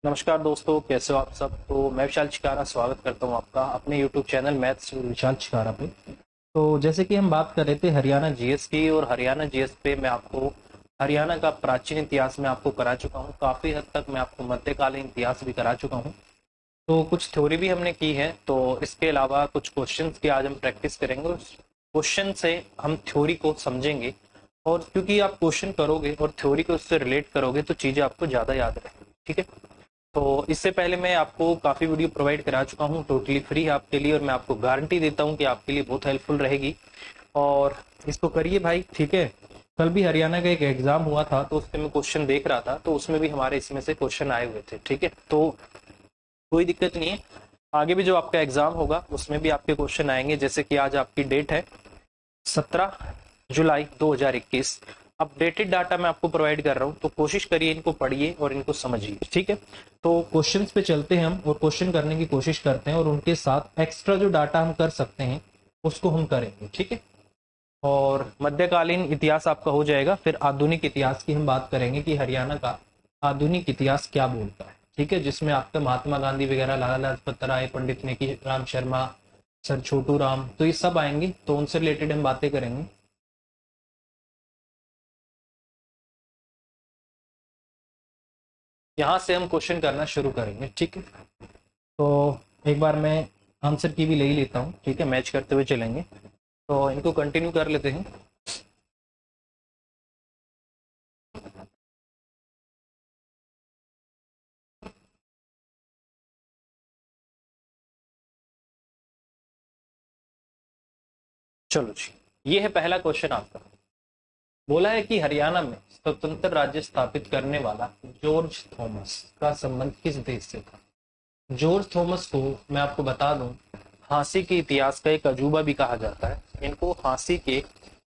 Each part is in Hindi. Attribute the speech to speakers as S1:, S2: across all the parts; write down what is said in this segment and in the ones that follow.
S1: नमस्कार दोस्तों, कैसे हो आप सब। तो मैं विशाल चिकारा स्वागत करता हूं आपका अपने YouTube चैनल मैथ्स विशाल चिकारा पे। तो जैसे कि हम बात कर रहे थे हरियाणा जीएस की, और हरियाणा जीएस पे मैं आपको हरियाणा का प्राचीन इतिहास में आपको करा चुका हूं। काफ़ी हद तक मैं आपको मध्यकालीन इतिहास भी करा चुका हूं। तो कुछ थ्योरी भी हमने की है, तो इसके अलावा कुछ क्वेश्चंस की आज हम प्रैक्टिस करेंगे। उस क्वेश्चन से हम थ्योरी को समझेंगे, और क्योंकि आप क्वेश्चन करोगे और थ्योरी को उससे रिलेट करोगे तो चीज़ें आपको ज़्यादा याद रहेंगी। ठीक है। तो इससे पहले मैं आपको काफ़ी वीडियो प्रोवाइड करा चुका हूँ टोटली फ्री आपके लिए, और मैं आपको गारंटी देता हूँ कि आपके लिए बहुत हेल्पफुल रहेगी। और इसको करिए भाई, ठीक है। कल भी हरियाणा का एक एग्जाम हुआ था, तो उसमें मैं क्वेश्चन देख रहा था, तो उसमें भी हमारे इसमें से क्वेश्चन आए हुए थे। ठीक है, तो कोई दिक्कत नहीं है। आगे भी जो आपका एग्जाम होगा उसमें भी आपके क्वेश्चन आएंगे। जैसे कि आज आपकी डेट है 17 जुलाई 2021। अपडेटेड डाटा मैं आपको प्रोवाइड कर रहा हूँ, तो कोशिश करिए, इनको पढ़िए और इनको समझिए। ठीक है, तो क्वेश्चंस पे चलते हैं हम, और क्वेश्चन करने की कोशिश करते हैं, और उनके साथ एक्स्ट्रा जो डाटा हम कर सकते हैं उसको हम करेंगे। ठीक है। और मध्यकालीन इतिहास आपका हो जाएगा, फिर आधुनिक इतिहास की हम बात करेंगे कि हरियाणा का आधुनिक इतिहास क्या बोलता है। ठीक है, जिसमें आपका महात्मा गांधी वगैरह, लाला लाजपत राय, पंडित नेकी राम शर्मा, सर छोटू राम, तो ये सब आएंगे, तो उनसे रिलेटेड हम बातें करेंगे। यहाँ से हम क्वेश्चन करना शुरू करेंगे। ठीक है, तो एक बार मैं आंसर की भी ले ही लेता हूँ। ठीक है, मैच करते हुए चलेंगे, तो इनको कंटिन्यू कर लेते हैं। चलो जी, ये है पहला क्वेश्चन आपका। बोला है कि हरियाणा में स्वतंत्र राज्य स्थापित करने वाला जॉर्ज थॉमस का संबंध किस देश से था। जॉर्ज थॉमस को मैं आपको बता दूं, हाँसी के इतिहास का एक अजूबा भी कहा जाता है। इनको हाँसी के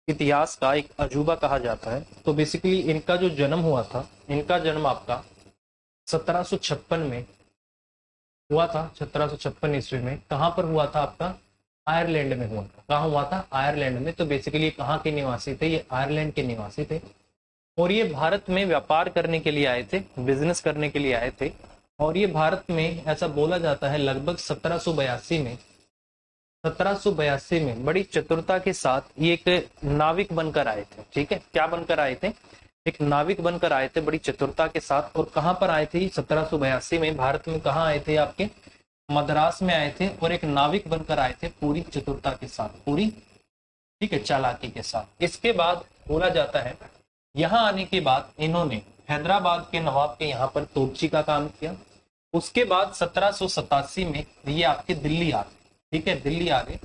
S1: इतिहास का एक अजूबा कहा जाता है। तो बेसिकली इनका जो जन्म हुआ था, इनका जन्म आपका 1756 में हुआ था। 1756 ईस्वी में कहाँ पर हुआ था आपका? आयरलैंड में हुआ था। कहाँ हुआ था? आयरलैंड में। तो बेसिकली कहाँ के निवासी थे? ये आयरलैंड के निवासी थे, और ये भारत में व्यापार करने के लिए आए थे, बिजनेस करने के लिए आए थे। और ये भारत में ऐसा बोला जाता है लगभग 1782 में बड़ी चतुरता के साथ ये एक नाविक बनकर आए थे। ठीक है, क्या बनकर आए थे? एक नाविक बनकर आए थे बड़ी चतुरता के साथ। और कहाँ पर आए थे? 1782 में भारत में कहाँ आए थे? आपके मद्रास में आए थे, और एक नाविक बनकर आए थे पूरी चतुरता के साथ, पूरी, ठीक है, चालाकी के साथ। इसके बाद बोला जाता है यहाँ आने के बाद इन्होंने हैदराबाद के नवाब के यहाँ पर तोपची का काम किया। उसके बाद 1787 में ये आपके दिल्ली आ गए। ठीक है, दिल्ली आ गए,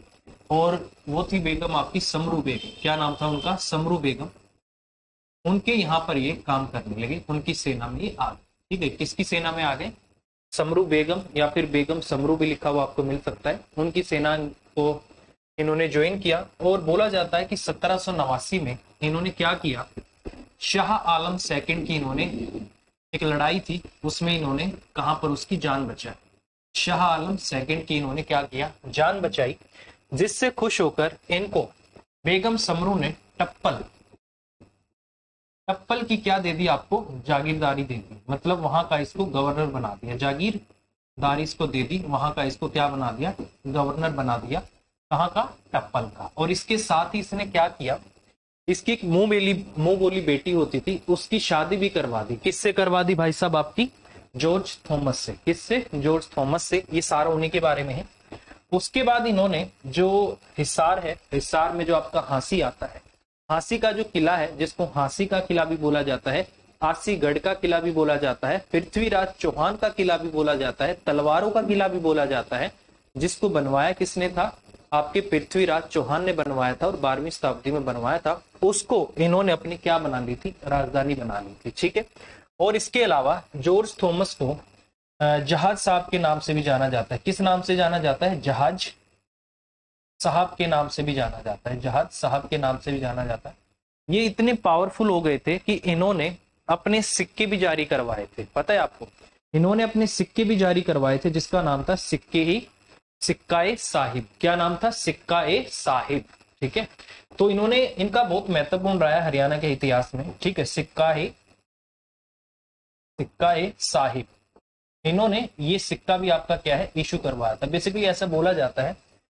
S1: और वो थी बेगम आपकी समरू बेगम। क्या नाम था उनका? समरू बेगम। उनके यहाँ पर ये काम करने लगे, उनकी सेना में ये आ गए। ठीक है, किसकी सेना में आ गए? समरू बेगम, या फिर बेगम समरू भी लिखा हुआ आपको मिल सकता है। उनकी सेना को इन्होंने ज्वाइन किया। और बोला जाता है कि 1789 में इन्होंने क्या किया? शाह आलम सेकंड की इन्होंने एक लड़ाई थी, उसमें इन्होंने कहां पर उसकी जान बचाई? शाह आलम सेकंड की इन्होंने क्या किया? जान बचाई, जिससे खुश होकर इनको बेगम समरू ने टप्पल, टप्पल की क्या दे दी आपको? जागीरदारी दे दी। मतलब वहां का इसको गवर्नर बना दिया, जागीरदारी इसको दे दी, वहां का इसको क्या बना दिया? गवर्नर बना दिया। कहाँ का? टप्पल का। और इसके साथ ही इसने क्या किया? इसकी एक मुंह बोली बेटी होती थी, उसकी शादी भी करवा दी। किससे करवा दी भाई साहब? आपकी जॉर्ज थॉमस से। किससे? जॉर्ज थॉमस से। ये सारा उन्हीं के बारे में है। उसके बाद इन्होंने जो हिसार है, हिसार में जो आपका हाँसी आता है, हाँसी का जो किला है, जिसको हाँसी का किला भी बोला जाता है, आसीगढ़ का किला भी बोला जाता है, पृथ्वीराज चौहान का किला भी बोला जाता है, तलवारों का किला भी बोला जाता है, जिसको बनवाया किसने था? आपके पृथ्वीराज चौहान ने बनवाया था, और 12वीं शताब्दी में बनवाया था। उसको इन्होंने अपनी क्या बना ली थी? राजधानी बना ली थी। ठीक है। और इसके अलावा जॉर्ज थॉमस को जहाज साहब के नाम से भी जाना जाता है। किस नाम से जाना जाता है? जहाज साहब के नाम से भी जाना जाता है। जहाज साहब के नाम से भी जाना जाता है। ये इतने पावरफुल हो गए थे कि इन्होंने अपने सिक्के भी जारी करवाए थे। पता है आपको? इन्होंने अपने सिक्के भी जारी करवाए थे, जिसका नाम था सिक्का ए साहिब। क्या नाम था? सिक्का ए साहिब। ठीक है, तो इन्होंने, इनका बहुत महत्वपूर्ण रहा है हरियाणा के इतिहास में। ठीक है, सिक्का ए साहिब। इन्होंने ये सिक्का भी आपका क्या है इशू करवाया था। बेसिकली ऐसा बोला जाता है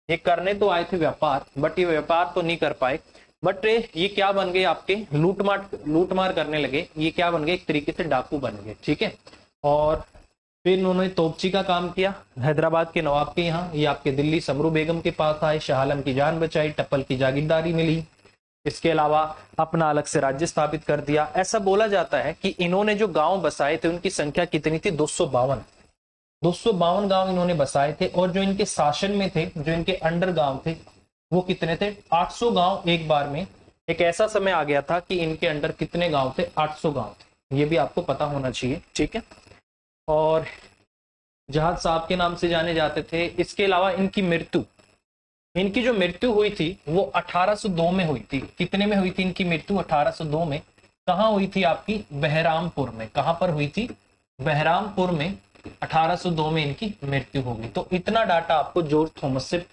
S1: ये करने तो आए थे व्यापार, बट ये व्यापार तो नहीं कर पाए, बट ये क्या बन गए आपके लूटमार करने लगे। ये क्या बन गए, एक तरीके से डाकू बन गए, ठीक है। और फिर इन्होंने तोपची का काम किया हैदराबाद के नवाब के यहाँ। ये आपके दिल्ली समरू बेगम के पास आए, शाह आलम की जान बचाई, टप्पल की जागीरदारी मिली। इसके अलावा अपना अलग से राज्य स्थापित कर दिया। ऐसा बोला जाता है कि इन्होंने जो गांव बसाए थे उनकी संख्या कितनी थी, 252 गांव इन्होंने बसाए थे। और जो इनके शासन में थे, जो इनके अंडर गांव थे, वो कितने थे, 800 गांव। एक बार में एक ऐसा समय आ गया था कि इनके अंडर कितने गांव थे, 800 गांव थे। ये भी आपको पता होना चाहिए, ठीक है। और जहाज साहब के नाम से जाने जाते थे। इसके अलावा इनकी जो मृत्यु हुई थी वो 1802 में हुई थी। कितने में हुई थी इनकी मृत्यु, 1802 में। कहाँ हुई थी आपकी, बहरामपुर में। कहां पर हुई थी, बहरामपुर में 1802 में इनकी मृत्यु होगी। तो इतना डाटा आपको जॉर्ज थॉमस से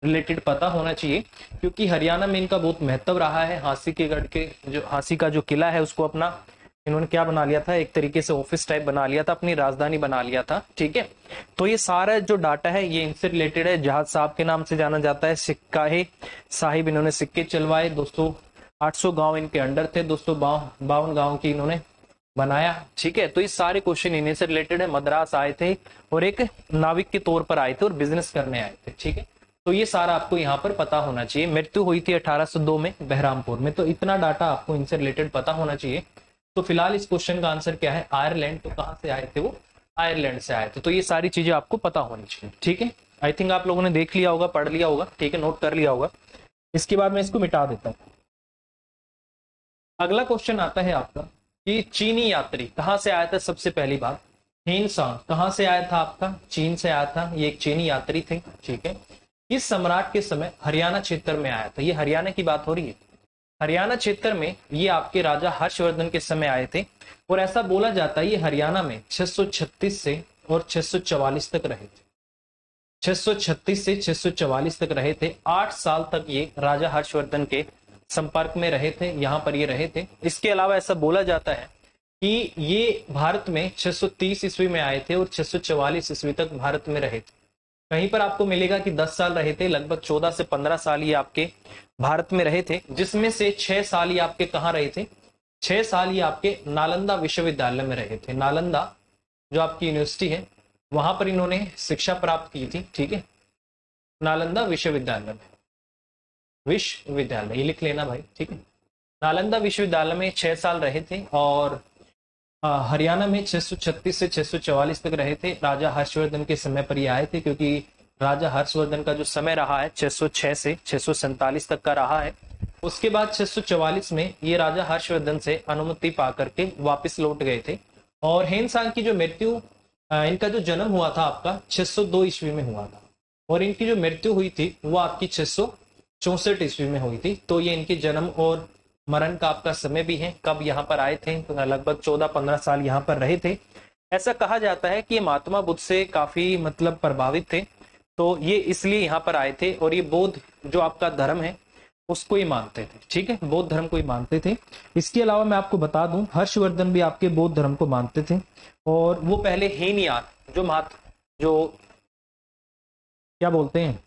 S1: रिलेटेड पता होना चाहिए, क्योंकि हरियाणा में इनका बहुत महत्व रहा है। हांसी का जो किला है उसको अपना इन्होंने क्या बना लिया था, एक तरीके से ऑफिस टाइप बना लिया था, अपनी राजधानी बना लिया था, ठीक है। तो ये सारा जो डाटा है ये इनसे रिलेटेड है। जहाज साहब के नाम से जाना जाता है। सिक्का है साहिब, इन्होंने सिक्के चलवाए। 800 गांव इनके अंडर थे, 252 गांव की इन्होंने बनाया, ठीक है। तो ये सारे क्वेश्चन इन्हीं से रिलेटेड है। मद्रास आए थे और एक नाविक के तौर पर आए थे और बिजनेस करने आए थे, ठीक है। तो ये सारा आपको यहाँ पर पता होना चाहिए। मृत्यु हुई थी 1802 में बहरामपुर में। तो इतना डाटा आपको इनसे रिलेटेड पता होना चाहिए। तो फिलहाल इस क्वेश्चन का आंसर क्या है, आयरलैंड। तो कहां से आए थे वो, आयरलैंड से आए थे। तो ये सारी चीजें आपको पता होनी चाहिए, ठीक है। आई थिंक आप लोगों ने देख लिया होगा, पढ़ लिया होगा, ठीक है, नोट कर लिया होगा। इसके बाद मैं इसको मिटा देता हूं। अगला क्वेश्चन आता है आपका कि चीनी यात्री कहां से आया था। सबसे पहली बात, हिनसांग कहां से आया था, आपका चीन से आया था। ये एक चीनी यात्री थे, ठीक है। इस सम्राट के समय हरियाणा क्षेत्र में आया था। ये हरियाणा की बात हो रही है। हरियाणा क्षेत्र में ये आपके राजा हर्षवर्धन के समय आए थे। और ऐसा बोला जाता है ये हरियाणा में 636 से और 644 तक रहे थे। 636 से 644 तक रहे थे। 8 साल तक ये राजा हर्षवर्धन के संपर्क में रहे थे, यहां पर ये रहे थे। इसके अलावा ऐसा बोला जाता है कि ये भारत में 630 ईस्वी में आए थे और 644 ईस्वी तक भारत में रहे थे। कहीं पर आपको मिलेगा कि 10 साल रहे थे, लगभग 14 से 15 साल ये आपके भारत में रहे थे, जिसमें से 6 साल ये आपके कहाँ रहे थे, 6 साल ये आपके नालंदा विश्वविद्यालय में रहे थे। नालंदा जो आपकी यूनिवर्सिटी है वहां पर इन्होंने शिक्षा प्राप्त की थी, ठीक है। नालंदा विश्वविद्यालय ये लिख लेना भाई, ठीक है। नालंदा विश्वविद्यालय में 6 साल रहे थे। और हरियाणा में 636 से 644 तक रहे थे। राजा हर्षवर्धन के समय पर ये आए थे, क्योंकि राजा हर्षवर्धन का जो समय रहा है 606 से 647 तक का रहा है। उसके बाद 644 में ये राजा हर्षवर्धन से अनुमति पा करके वापस लौट गए थे। और हेनसांग की जो मृत्यु, इनका जो जन्म हुआ था आपका 602 ईस्वी में हुआ था, और इनकी जो मृत्यु हुई थी वो आपकी 664 ईस्वी में हुई थी। तो ये इनके जन्म और मरण का आपका समय भी है, कब यहाँ पर आए थे। तो लगभग 14-15 साल यहाँ पर रहे थे। ऐसा कहा जाता है कि ये महात्मा बुद्ध से काफी मतलब प्रभावित थे, तो ये इसलिए यहाँ पर आए थे। और ये बौद्ध जो आपका धर्म है उसको ही मानते थे, ठीक है, बौद्ध धर्म को ही मानते थे। इसके अलावा मैं आपको बता दूं हर्षवर्धन भी आपके बौद्ध धर्म को मानते थे। और वो पहले हीनयान जो क्या बोलते हैं,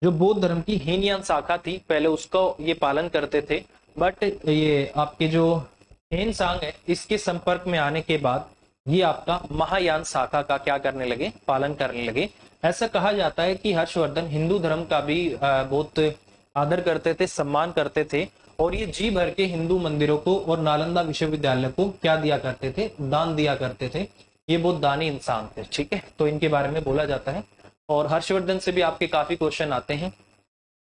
S1: जो बौद्ध धर्म की हीनयान शाखा थी, पहले उसको ये पालन करते थे। बट ये आपके जो हेनसांग है इसके संपर्क में आने के बाद ये आपका महायान शाखा का क्या करने लगे, पालन करने लगे। ऐसा कहा जाता है कि हर्षवर्धन हिंदू धर्म का भी बहुत आदर करते थे, सम्मान करते थे। और ये जी भर के हिंदू मंदिरों को और नालंदा विश्वविद्यालय को क्या दिया करते थे, दान दिया करते थे। ये बहुत दानी इंसान थे, ठीक है। तो इनके बारे में बोला जाता है। और हर्षवर्धन से भी आपके काफी क्वेश्चन आते हैं।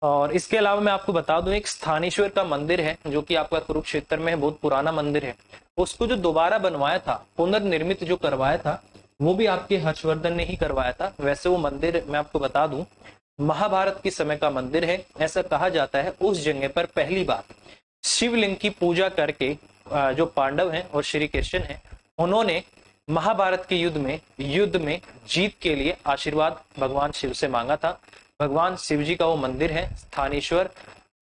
S1: और इसके अलावा मैं आपको बता दूं एक स्थानेश्वर का मंदिर है जो कि आपका कुरुक्षेत्र में है, बहुत पुराना मंदिर है। उसको जो दोबारा बनवाया था, पुनर्निर्मित जो करवाया था, वो भी आपके हर्षवर्धन ने ही करवाया था। वैसे वो मंदिर मैं आपको बता दूं महाभारत के समय का मंदिर है। ऐसा कहा जाता है उस जगह पर पहली बार शिवलिंग की पूजा करके जो पांडव हैं और श्री कृष्ण हैं उन्होंने महाभारत के युद्ध में जीत के लिए आशीर्वाद भगवान शिव से मांगा था। भगवान शिव जी का वो मंदिर है, स्थानेश्वर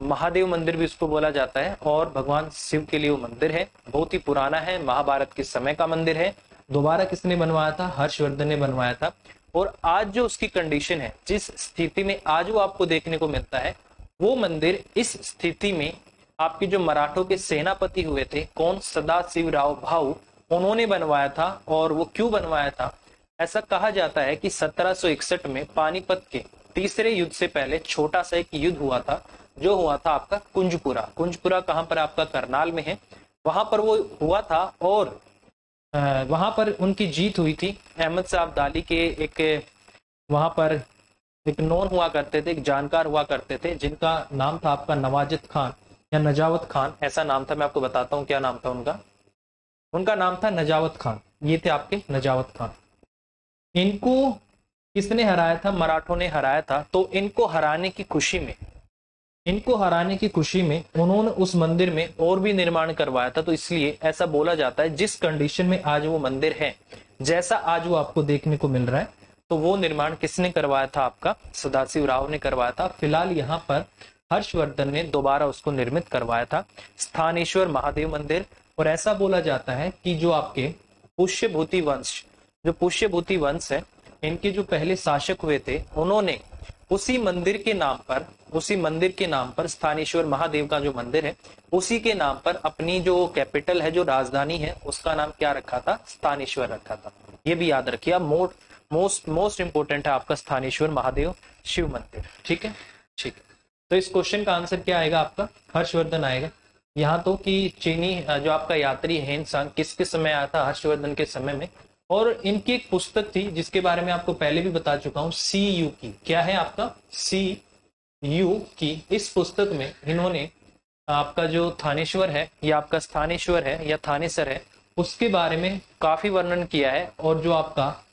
S1: महादेव मंदिर भी उसको बोला जाता है। और भगवान शिव के लिए वो मंदिर है, बहुत ही पुराना है, महाभारत के समय का मंदिर है। दोबारा किसने बनवाया था? हर्षवर्धन ने बनवाया था। और आज जो उसकी कंडीशन है, जिस स्थिति में आज वो आपको देखने को मिलता है, वो मंदिर इस स्थिति में आपके जो मराठों के सेनापति हुए थे, कौन? सदाशिवराव भाऊ, उन्होंने बनवाया था। और वो क्यों बनवाया था? ऐसा कहा जाता है कि 1761 में पानीपत के तीसरे युद्ध से पहले छोटा सा एक युद्ध हुआ था, जो हुआ था आपका कुंजपुरा। कुंजपुरा कहां पर? आपका करनाल में है। वहां पर वो हुआ था और वहां पर उनकी जीत हुई थी। अहमद शाह अब्दाली के एक वहां पर एक नॉन हुआ करते थे, एक जानकार हुआ करते थे, जिनका नाम था आपका नवाजत खान या नजावत खान, ऐसा नाम था। मैं आपको बताता हूँ क्या नाम था उनका। उनका नाम था नजावत खान। ये थे आपके नजावत खान। इनको किसने हराया था? मराठों ने हराया था। तो इनको हराने की खुशी में उन्होंने उस मंदिर में और भी निर्माण करवाया था। तो इसलिए ऐसा बोला जाता है, जिस कंडीशन में आज वो मंदिर है, जैसा आज वो आपको देखने को मिल रहा है, तो वो निर्माण किसने करवाया था? आपका सदाशिवराव ने करवाया था। फिलहाल यहाँ पर हर्षवर्धन ने दोबारा उसको निर्मित करवाया था, स्थानेश्वर महादेव मंदिर। और ऐसा बोला जाता है कि जो आपके पुष्यभूति वंश है, इनके जो पहले शासक हुए थे, उन्होंने उसी मंदिर के नाम पर स्थानेश्वर महादेव का जो मंदिर है, उसी के नाम पर अपनी जो कैपिटल है, जो राजधानी है, उसका नाम क्या रखा था? स्थानेश्वर रखा था। ये भी याद रखिए। मोस्ट इंपोर्टेंट है आपका स्थानेश्वर महादेव शिव मंदिर। ठीक है। तो इस क्वेश्चन का आंसर क्या आएगा? आपका हर्षवर्धन आएगा। यहाँ तो कि चीनी जो आपका यात्री हेन सांग किसके समय आया था? हर्षवर्धन के समय में। और इनकी एक पुस्तक थी जिसके बारे में आपको पहले भी बता चुका हूं, CU की। क्या है आपका? CU की। इस पुस्तक में इन्होंने आपका जो थानेश्वर है, या आपका स्थानेश्वर है, या थानेसर है, उसके बारे में काफी वर्णन किया है। और जो आपका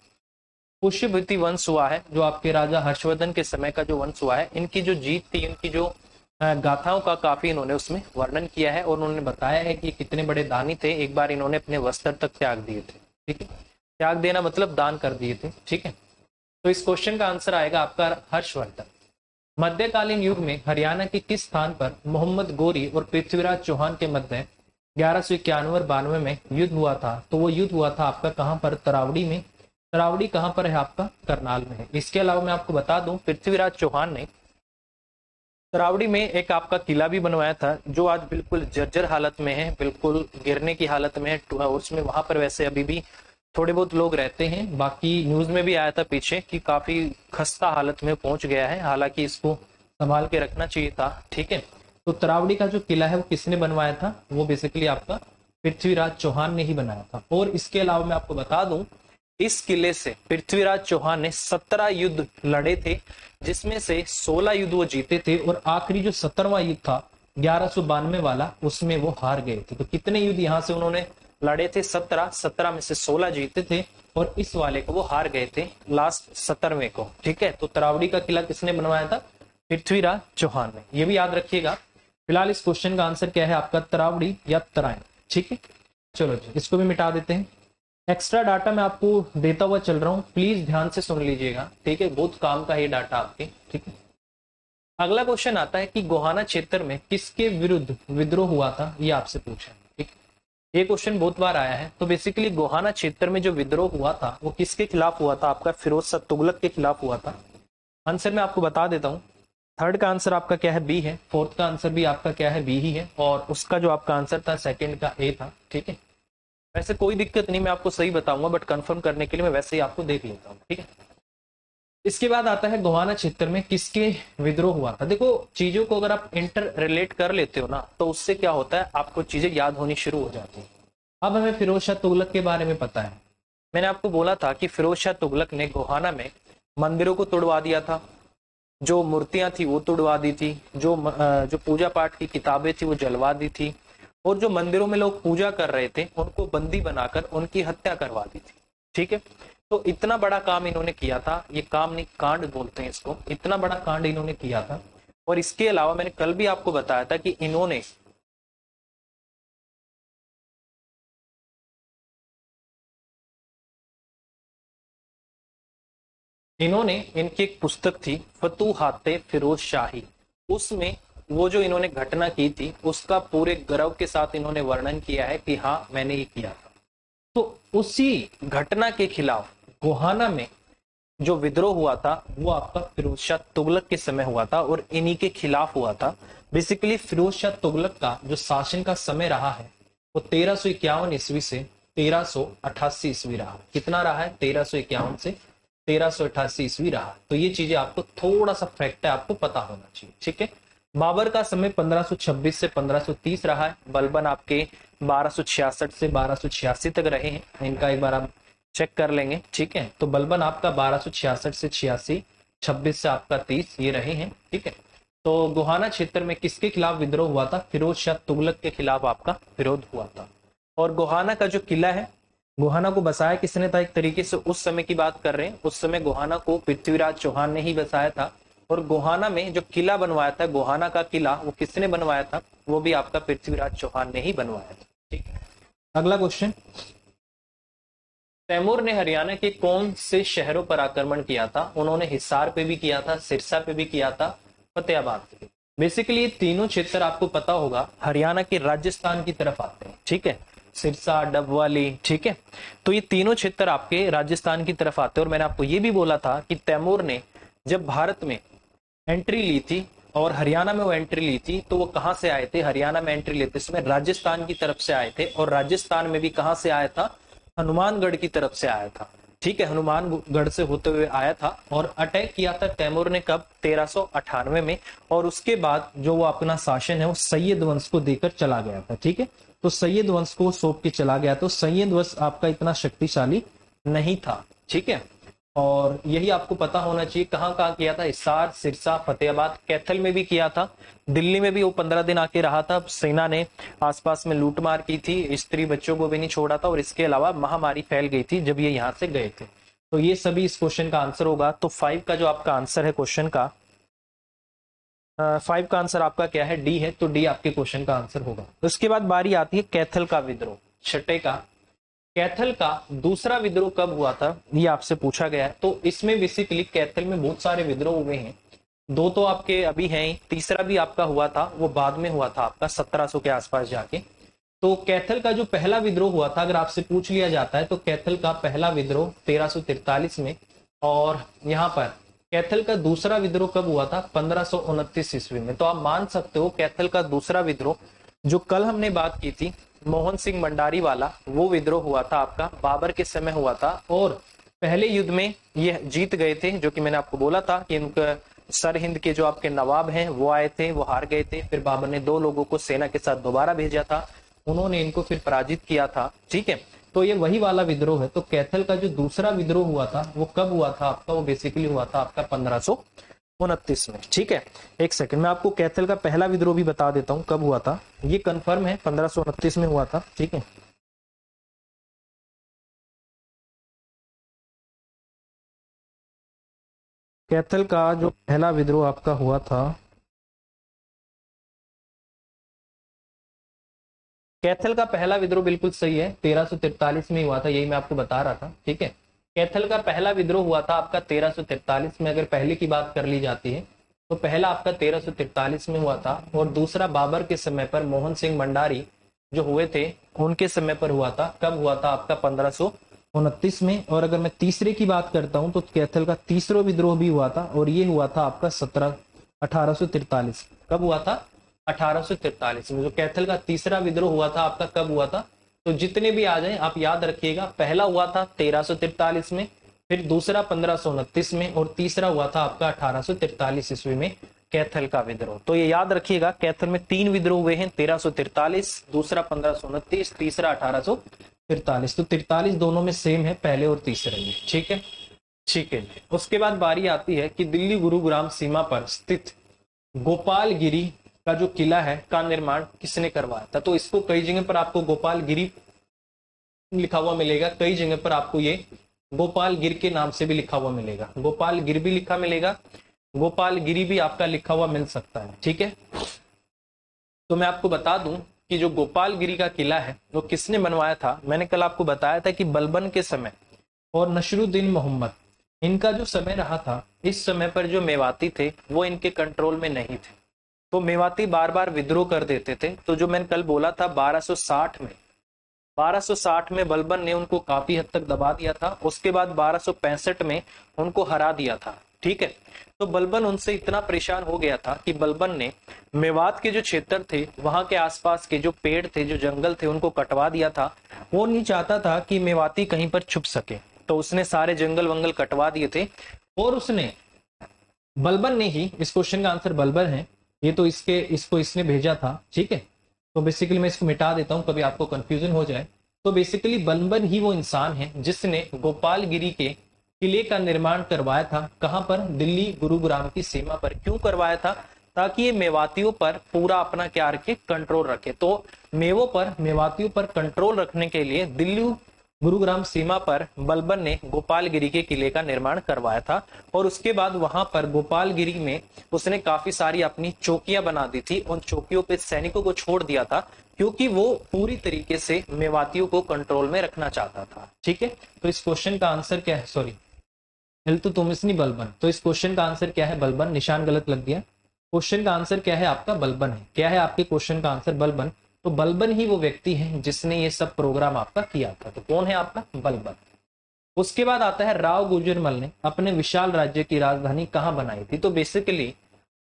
S1: पुष्यभूति वंश हुआ है, जो आपके राजा हर्षवर्धन के समय का जो वंश हुआ है, इनकी जो जीत थी, इनकी जो गाथाओं का काफी इन्होंने उसमें वर्णन किया है। और उन्होंने बताया है कि कितने बड़े दानी थे। एक बार इन्होंने अपने वस्त्र तक त्याग दिए थे। ठीक है। त्याग देना मतलब दान कर दिए थे। ठीक है। तो इस क्वेश्चन का आंसर आएगा आपका हर्षवर्धन। मध्यकालीन युग में हरियाणा के किस स्थान पर मोहम्मद गोरी और पृथ्वीराज चौहान के मध्य 1191-92 में युद्ध हुआ था? तो वो युद्ध हुआ था आपका कहां पर? तरावड़ी में। तरावड़ी कहां पर है? आपका करनाल में है। इसके अलावा मैं आपको बता दूं, पृथ्वीराज चौहान ने तरावड़ी में एक आपका किला भी बनवाया था, जो आज बिल्कुल जर्जर हालत में है, बिल्कुल गिरने की हालत में है। उसमें वहां पर वैसे अभी भी थोड़े बहुत लोग रहते हैं। बाकी न्यूज में भी आया था पीछे कि काफी खस्ता हालत में पहुंच गया है। हालांकि इसको संभाल के रखना चाहिए था। ठीक है। तो तरावड़ी का जो किला है वो किसने बनवाया था? वो बेसिकली आपका पृथ्वीराज चौहान ने ही बनाया था। और इसके अलावा मैं आपको बता दूं, इस किले से पृथ्वीराज चौहान ने 17 युद्ध लड़े थे, जिसमें से 16 युद्ध वो जीते थे। और आखिरी जो 17वां युद्ध था 1192 वाला, उसमें वो हार गए थे। तो कितने युद्ध यहाँ से उन्होंने लड़े थे? 17 में से 16 जीते थे, और इस वाले को वो हार गए थे लास्ट 17वें को। ठीक है। तो तरावड़ी का किला किसने बनवाया था? पृथ्वीराज चौहान ने। ये भी याद रखिएगा। फिलहाल इस क्वेश्चन का आंसर क्या है आपका? तरावड़ी या तराइन। ठीक है। चलो जी, इसको भी मिटा देते हैं। एक्स्ट्रा डाटा मैं आपको देता हुआ चल रहा हूं, प्लीज ध्यान से सुन लीजिएगा। ठीक है। बहुत काम का ये डाटा आपके। ठीक है। अगला क्वेश्चन आता है कि गोहाना क्षेत्र में किसके विरुद्ध विद्रोह हुआ था? ये आपसे पूछा है। ठीक है। ये क्वेश्चन बहुत बार आया है। तो बेसिकली गोहाना क्षेत्र में जो विद्रोह हुआ था वो किसके खिलाफ हुआ था? आपका फिरोज शाह तुगलक के खिलाफ हुआ था। आंसर मैं आपको बता देता हूँ। थर्ड का आंसर आपका क्या है? बी है। फोर्थ का आंसर भी आपका क्या है? बी ही है। और उसका जो आपका आंसर था सेकंड का ए था। ठीक है। वैसे कोई दिक्कत नहीं, मैं आपको सही बताऊंगा, बट कंफर्म करने के लिए मैं वैसे ही आपको देख लेता हूँ। ठीक है। इसके बाद आता है गोहाना क्षेत्र में किसके विद्रोह हुआ था? देखो, चीजों को अगर आप इंटर रिलेट कर लेते हो ना, तो उससे क्या होता है, आपको चीजें याद होनी शुरू हो जाती है। अब हमें फिरोज शाह तुगलक के बारे में पता है। मैंने आपको बोला था कि फिरोज शाह तुगलक ने गोहाना में मंदिरों को तोड़वा दिया था, जो मूर्तियां थी वो तोड़वा दी थी, जो पूजा पाठ की किताबें थी वो जलवा दी थी, और जो मंदिरों में लोग पूजा कर रहे थे उनको बंदी बनाकर उनकी हत्या करवा दी थी। ठीक है। तो इतना बड़ा काम इन्होंने किया था। ये काम नहीं, कांड बोलते हैं इसको। इतना बड़ा कांड इन्होंने किया था। और इसके अलावा मैंने कल भी आपको बताया था कि इन्होंने इनकी एक पुस्तक थी फतूहाते फिरोज शाही, उसमें वो जो इन्होंने घटना की थी उसका पूरे गर्व के साथ इन्होंने वर्णन किया है कि हाँ मैंने ये किया था। तो उसी घटना के खिलाफ गोहाना में जो विद्रोह हुआ था वो आपका फिरोज शाह तुगलक के समय हुआ था और इन्हीं के खिलाफ हुआ था। बेसिकली फिरोज शाह तुगलक का जो शासन का समय रहा है वो 1351 ईस्वी से 1388 ईस्वी रहा। कितना रहा है? 1351 से 1388 ईस्वी रहा। तो ये चीजें आपको थोड़ा सा फैक्ट है, आपको पता होना चाहिए, ठीक है। बाबर का समय 1526 से 1530 रहा है। बलबन आपके 1266 से 1286 तक रहे हैं। इनका एक बार आप चेक कर लेंगे, ठीक है। तो बलबन आपका 1266 से 86, 26 से आपका 30 ये रहे हैं, ठीक है। तो गोहाना क्षेत्र में किसके खिलाफ विद्रोह हुआ था? फिरोज शाह तुगलक के खिलाफ आपका विरोध हुआ था। और गोहाना का जो किला है, गोहाना को बसाया किसने था? एक तरीके से उस समय की बात कर रहे हैं, उस समय गोहाना को पृथ्वीराज चौहान ने ही बसाया था। और गोहाना में जो किला बनवाया था, गोहाना का किला, वो किसने बनवाया था? वो भी आपका पृथ्वीराज चौहान ने ही बनवाया था, ठीक है। अगला क्वेश्चन, तैमूर ने हरियाणा के कौन से शहरों पर आक्रमण किया था? उन्होंने हिसार पे भी किया था, सिरसा पे भी किया था, फतेहाबाद पे। बेसिकली ये तीनों क्षेत्र आपको पता होगा हरियाणा के राजस्थान की तरफ आते हैं, ठीक है। सिरसा, डबवाली, ठीक है। तो ये तीनों क्षेत्र आपके राजस्थान की तरफ आते हैं। और मैंने आपको ये भी बोला था कि तैमूर ने जब भारत में एंट्री ली थी और हरियाणा में वो एंट्री ली थी, तो वो कहां से आए थे? हरियाणा में एंट्री लेते समय राजस्थान की तरफ से आए थे। और राजस्थान में भी कहां से आया था? हनुमानगढ़ की तरफ से आया था, ठीक है। हनुमानगढ़ से होते हुए आया था और अटैक किया था तैमूर ने कब? 1398 में। और उसके बाद जो वो अपना शासन है वो सैयद वंश को देकर चला गया था, ठीक है। तो सैयद वंश को सौंप के चला गया। तो सैयद वंश आपका इतना शक्तिशाली नहीं था, ठीक है। और यही आपको पता होना चाहिए कहाँ कहाँ किया था? हिसार, सिरसा, फतेहाबाद, कैथल में भी किया था। दिल्ली में भी वो 15 दिन आके रहा था। सेना ने आसपास में लूटमार की थी, स्त्री बच्चों को भी नहीं छोड़ा था। और इसके अलावा महामारी फैल गई थी जब ये यहाँ से गए थे। तो ये सभी इस क्वेश्चन का आंसर होगा। तो 5 का जो आपका आंसर है क्वेश्चन का, 5 का आंसर आपका क्या है? डी है। तो डी आपके क्वेश्चन का आंसर होगा। उसके बाद बारी आती है कैथल का विद्रोह, छठे का। कैथल का दूसरा विद्रोह कब हुआ था, ये आपसे पूछा गया है। तो इसमें बेसिकली कैथल में बहुत सारे विद्रोह हुए हैं। 2 तो आपके अभी हैं, तीसरा भी आपका हुआ था, वो बाद में हुआ था आपका 1700 के आसपास जाके। तो कैथल का जो पहला विद्रोह हुआ था, अगर आपसे पूछ लिया जाता है, तो कैथल का पहला विद्रोह 1343 में। और यहाँ पर कैथल का दूसरा विद्रोह कब हुआ था? 1529 ईस्वी में। तो आप मान सकते हो कैथल का दूसरा विद्रोह, जो कल हमने बात की थी मोहन सिंह मंडारी वाला, वो विद्रोह हुआ था आपका बाबर के समय हुआ था। और पहले युद्ध में ये जीत गए थे, जो कि मैंने आपको बोला था कि इनका सर हिंद के जो आपके नवाब हैं वो आए थे, वो हार गए थे। फिर बाबर ने 2 लोगों को सेना के साथ दोबारा भेजा था, उन्होंने इनको फिर पराजित किया था, ठीक है। तो ये वही वाला विद्रोह है। तो कैथल का जो दूसरा विद्रोह हुआ था वो कब हुआ था आपका? वो बेसिकली हुआ था आपका 1529 में, ठीक है। एक सेकंड, मैं आपको कैथल का पहला विद्रोह भी बता देता हूं कब हुआ था। ये कंफर्म है 1529 में हुआ था, ठीक है। कैथल का जो पहला विद्रोह आपका हुआ था, कैथल का पहला विद्रोह बिल्कुल सही है, 1343 में हुआ था, यही मैं आपको बता रहा था, ठीक है। कैथल का पहला विद्रोह हुआ था आपका 1343 में। अगर पहले की बात कर ली जाती है तो पहला आपका 1343 में हुआ था। और दूसरा बाबर के समय पर मोहन सिंह मंडारी जो हुए थे उनके समय पर हुआ था। कब हुआ था आपका? 1529 में। और अगर मैं तीसरे की बात करता हूं तो कैथल का तीसरा विद्रोह भी हुआ था, और ये हुआ था आपका 1843। कब हुआ था? 1843 में। जो कैथल का तीसरा विद्रोह हुआ था आपका कब हुआ था? तो जितने भी आ जाए आप याद रखिएगा, पहला हुआ था 1343 में, फिर दूसरा 1529 में, और तीसरा हुआ था आपका 1843 ईस्वी में कैथल का विद्रोह। तो ये याद रखिएगा, कैथल में 3 विद्रोह हुए हैं, 1343, दूसरा 1529, तीसरा 1843। तो 43 दोनों में सेम है, पहले और तीसरे में, ठीक है, ठीक है। उसके बाद बारी आती है कि दिल्ली गुरुग्राम सीमा पर स्थित गोपालगिरी का जो किला है का निर्माण किसने करवाया था? तो इसको कई जगह पर आपको गोपालगिरी लिखा हुआ मिलेगा, कई जगह पर आपको ये गोपालगिर के नाम से भी लिखा हुआ मिलेगा। गोपालगिर भी लिखा मिलेगा, गोपालगिरी भी आपका लिखा हुआ मिल सकता है, ठीक है। तो मैं आपको बता दूं कि जो गोपालगिरी का किला है वो किसने बनवाया था। मैंने कल आपको बताया था कि बलबन के समय और नसरुद्दीन मोहम्मद, इनका जो समय रहा था, इस समय पर जो मेवाती थे वो इनके कंट्रोल में नहीं थे। तो मेवाती बार बार विद्रोह कर देते थे। तो जो मैंने कल बोला था 1260 में 1260 में बलबन ने उनको काफी हद तक दबा दिया था। उसके बाद 1265 में उनको हरा दिया था। ठीक है, तो बलबन उनसे इतना परेशान हो गया था कि बलबन ने मेवात के जो क्षेत्र थे, वहां के आसपास के जो पेड़ थे, जो जंगल थे, उनको कटवा दिया था। वो नहीं चाहता था कि मेवाती कहीं पर छुप सके, तो उसने सारे जंगल वंगल कटवा दिए थे। और उसने, बलबन ने ही, इस क्वेश्चन का आंसर बलबन है, ये तो इसको इसने भेजा था। ठीक है, तो बेसिकली मैं इसको मिटा देता हूं कभी आपको कंफ्यूजन हो जाए। तो बेसिकली बलबन ही वो इंसान है जिसने गोपालगिरी के किले का निर्माण करवाया था। कहां पर? दिल्ली गुरुग्राम की सीमा पर। क्यों करवाया था? ताकि ये मेवातियों पर पूरा अपना क्या रखे? कंट्रोल रखे। तो मेवातियों पर कंट्रोल रखने के लिए दिल्ली गुरुग्राम सीमा पर बलबन ने गोपालगिरी के किले का निर्माण करवाया था। और उसके बाद वहां पर गोपालगिरी में उसने काफी सारी अपनी चौकियां बना दी थी। उन चौकियों पे सैनिकों को छोड़ दिया था, क्योंकि वो पूरी तरीके से मेवातियों को कंट्रोल में रखना चाहता था। ठीक है, तो इस क्वेश्चन का आंसर क्या है? सॉरी, इल्तुतमिश नहीं, बलबन। तो इस क्वेश्चन का आंसर क्या है? बलबन। निशान गलत लग गया। क्वेश्चन का आंसर क्या है आपका? बलबन है। क्या है आपके क्वेश्चन का आंसर? बलबन। तो बलबन ही वो व्यक्ति है जिसने ये सब प्रोग्राम आपका किया था। तो कौन है आपका? बलबन। उसके बाद आता है राव गुजरमल ने अपने विशाल राज्य की राजधानी कहाँ बनाई थी? तो बेसिकली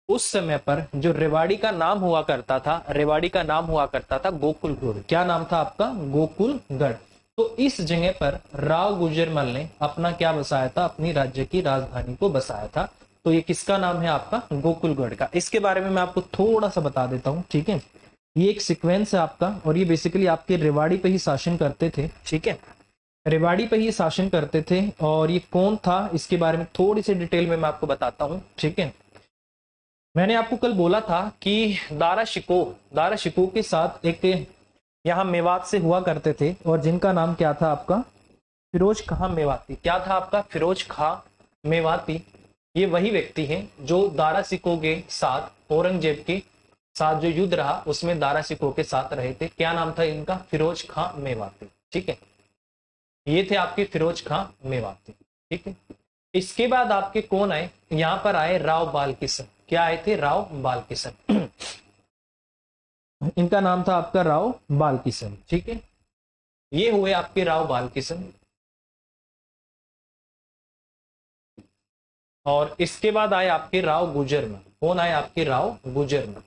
S1: उस समय पर जो रेवाड़ी का नाम हुआ करता था, रेवाड़ी का नाम हुआ करता था गोकुलगढ़। क्या नाम था आपका? गोकुलगढ़। तो इस जगह पर राव गुजरमल ने अपना क्या बसाया था? अपनी राज्य की राजधानी को बसाया था। तो ये किसका नाम है आपका? गोकुलगढ़ का। इसके बारे में मैं आपको थोड़ा सा बता देता हूँ। ठीक है, ये एक सीक्वेंस है आपका, और ये बेसिकली आपके रेवाड़ी पे ही शासन करते थे। ठीक है, रेवाड़ी पे ही शासन करते थे। और ये कौन था, इसके बारे में थोड़ी सी डिटेल में मैं आपको बताता हूँ। ठीक है, मैंने आपको कल बोला था कि दारा शिकोह के साथ एक यहाँ मेवात से हुआ करते थे, और जिनका नाम क्या था आपका? फिरोज खां मेवाती। क्या था आपका? फिरोज खां मेवाती। ये वही व्यक्ति हैं जो दारा शिकोह के साथ, औरंगजेब के साथ जो युद्ध रहा उसमें दारा शिकोह के साथ रहे थे। क्या नाम था इनका? फिरोज खां मेवाती। ठीक है, ये थे आपके फिरोज खां मेवाती। ठीक है, इसके बाद आपके कौन आए? यहाँ पर आए राव बाल किशन। क्या आए थे? राव बाल किशन। इनका नाम था आपका राव बाल किशन। ठीक है, ये हुए आपके राव बाल किशन। और इसके बाद आए आपके राव गुजरमल। कौन आए आपके? राव गुजरमल।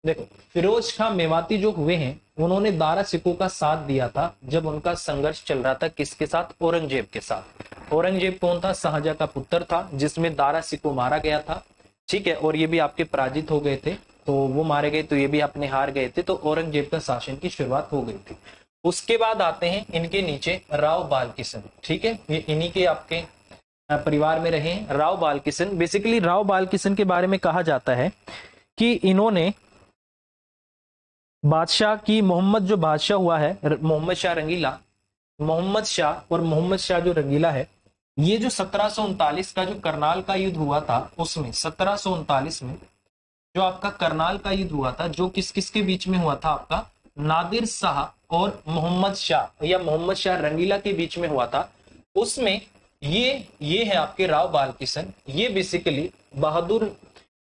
S1: देखो, फिरोज खां मेवाती जो हुए हैं, उन्होंने दारा शिकोह का साथ दिया था जब उनका संघर्ष चल रहा था। किसके साथ? औरंगजेब के साथ। औरंगजेब कौन था? शाहजहां का पुत्र था, जिसमें दारा शिकोह मारा गया था। ठीक है, और ये भी आपके पराजित हो गए थे, तो वो मारे गए, तो ये भी अपने हार गए थे। तो औरंगजेब का शासन की शुरुआत हो गई थी। उसके बाद आते हैं इनके नीचे राव बाल किशन। ठीक है, ये इन्हीं के आपके परिवार में रहे राव बाल किशन। बेसिकली राव बाल किशन के बारे में कहा जाता है कि इन्होंने बादशाह की, मोहम्मद जो बादशाह हुआ है, मोहम्मद शाह रंगीला, मोहम्मद शाह और मोहम्मद शाह जो रंगीला है, ये जो 1739 का जो करनाल का युद्ध हुआ था, उसमें 1739 में जो आपका करनाल का युद्ध हुआ था, जो किस किस के बीच में हुआ था? आपका नादिर शाह और मोहम्मद शाह या मोहम्मद शाह रंगीला के बीच में हुआ था। उसमें ये है आपके राव बाल किशन। ये बेसिकली बहादुर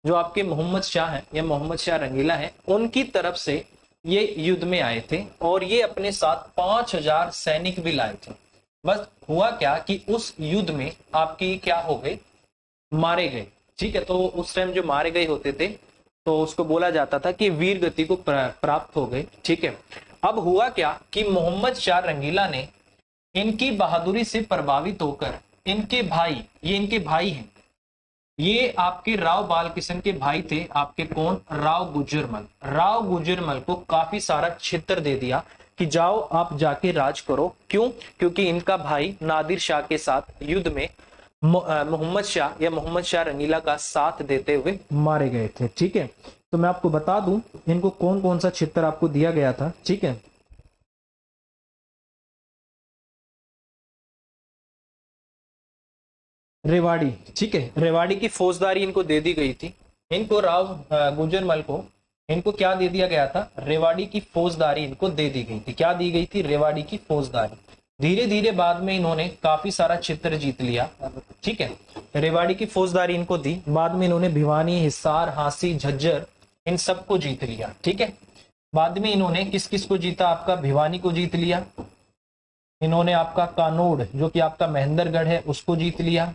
S1: जो आपके मोहम्मद शाह है या मोहम्मद शाह रंगीला है, उनकी तरफ से ये युद्ध में आए थे। और ये अपने साथ 5000 सैनिक भी लाए थे। बस हुआ क्या कि उस युद्ध में आपकी क्या हो गए? मारे गए। ठीक है, तो उस टाइम जो मारे गए होते थे, तो उसको बोला जाता था कि वीर गति को प्राप्त हो गए। ठीक है, अब हुआ क्या कि मोहम्मद शाह रंगीला ने इनकी बहादुरी से प्रभावित होकर इनके भाई, ये इनके भाई हैं, ये आपके राव बाल किशन के भाई थे आपके। कौन? राव गुजरमल। राव गुजरमल को काफी सारा क्षेत्र दे दिया कि जाओ आप जाके राज करो। क्यों? क्योंकि इनका भाई नादिर शाह के साथ युद्ध में मोहम्मद शाह या मोहम्मद शाह रंगीला का साथ देते हुए मारे गए थे। ठीक है, तो मैं आपको बता दूं इनको कौन कौन सा क्षेत्र आपको दिया गया था। ठीक है, रेवाड़ी। ठीक है, रेवाड़ी की फौजदारी इनको दे दी गई थी। इनको राव गुजरमल को इनको क्या दे दिया गया था? रेवाड़ी की फौजदारी इनको दे दी गई थी। क्या दी गई थी? रेवाड़ी की फौजदारी। धीरे धीरे बाद में इन्होंने काफी सारा क्षेत्र जीत लिया। ठीक है, रेवाड़ी की फौजदारी इनको दी। बाद में इन्होंने भिवानी, हिसार, हांसी, झज्जर इन सबको जीत लिया। ठीक है, बाद में इन्होंने किस किस को जीता, आपका भिवानी को जीत लिया, इन्होंने आपका कानोड़ जो कि आपका महेंद्रगढ़ है उसको जीत लिया,